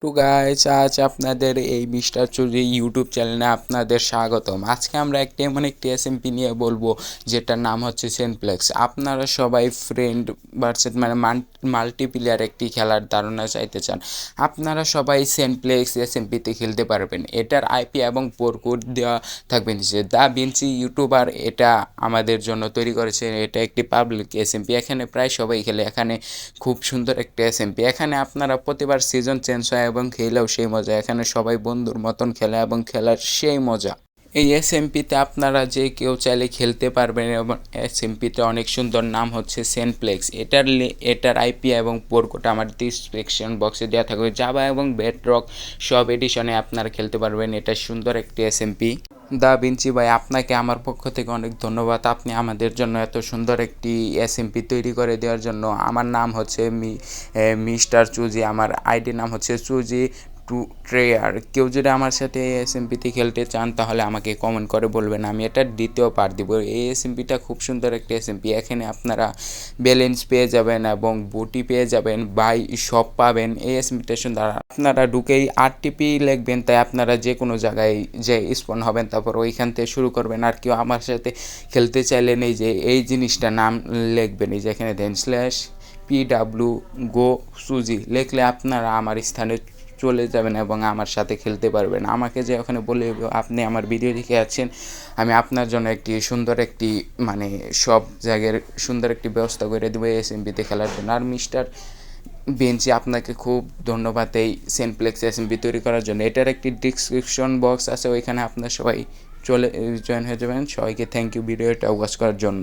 Two guys, আজ আপনাদের এই মিস্টার চুরি ইউটিউব চ্যানেলে আপনাদের স্বাগতম। আজকে আমরা একটি এসএমপি নিয়ে বলবো, যেটার নাম হচ্ছে সেনপ্লেক্স। আপনারা সবাই ফ্রেন্ড ভার্সেস মাল্টিপ্লেয়ার একটি খেলার ধারণা চাইতে চান। আপনারা সবাই সেনপ্লেক্স এসএমপিতে খেলতে পারবেন। এটার আইপি এবং পোর কোড দেওয়া থাকবে নিচে। দা ভিঞ্চি ইউটিউবার এটা আমাদের জন্য তৈরি করেছে। এটা একটি পাবলিক এসএমপি, এখানে প্রায় সবাই খেলে। এখানে খুব সুন্দর একটা এসএমপি। এখানে আপনারা প্রতিবার সিজন চেঞ্জ হয় এবং খেলেও সেই মজা। এখানে সবাই বন্ধুর মতন খেলে এবং খেলার সেই মজা। এই এসএমপিতে আপনারা যে কেউ চাইলে খেলতে পারবেন এবং এসএমপিতে অনেক সুন্দর, নাম হচ্ছে সেনপ্লেক্স। এটার আইপি এবং পোর্ট আমার ডিসক্রিপশন বক্সে দেওয়া থাকবে। জাভা এবং বেডরক সব এডিশনে আপনারা খেলতে পারবেন। এটা সুন্দর একটি এসএমপি। দা ভিঞ্চি ভাই, আপনাকে আমার পক্ষ থেকে অনেক ধন্যবাদ। আপনি আমাদের জন্য এত সুন্দর একটি এসএমপি তৈরি করে দেওয়ার জন্য। আমার নাম হচ্ছে মিস্টার চুজি, আমার আইডি নাম হচ্ছে চুজি টু ট্রেয়ার। কেউ যদি আমার সাথে এই এসএমপিতে খেলতে চান তাহলে আমাকে কমেন্ট করে বলবেন, আমি এটার দ্বিতীয় পার্ট দিব। এই এসএমপিটা খুব সুন্দর একটা এসএমপি। এখানে আপনারা ব্যালেন্স পেয়ে যাবেন এবং বুটি পেয়ে যাবেন, বাই সব পাবেন। এই এসএমপিটা সুন্দর। আপনারা ঢুকেই আরটিপি লিখবেন, তাই আপনারা যে কোনো জায়গায় যে স্পন হবেন, তারপর ওইখান থেকে শুরু করবেন। আর কেউ আমার সাথে খেলতে চাইলে নেই যে এই জিনিসটা নাম লিখবেন, এই যে এখানে দেন /PW গো সুজি লিখলে আপনারা আমার স্থানে চলে যাবেন এবং আমার সাথে খেলতে পারবেন। আমাকে যে ওখানে বলে আপনি আমার ভিডিও দেখে আছেন, আমি আপনার জন্য একটি সুন্দর একটি সব জায়গার সুন্দর একটি ব্যবস্থা করে দেবো এসএমপিতে খেলার জন্য। আর মিস্টার বেঞ্চি, আপনাকে খুব ধন্যবাদ এই সেনপ্লেক্স এসএমপি তৈরি করার জন্য। এটার একটি ডিসক্রিপশন বক্স আছে, ওইখানে আপনার সবাই জয়েন হয়ে যাবেন। সবাইকে থ্যাংক ইউ ভিডিওটা ওয়াচ করার জন্য।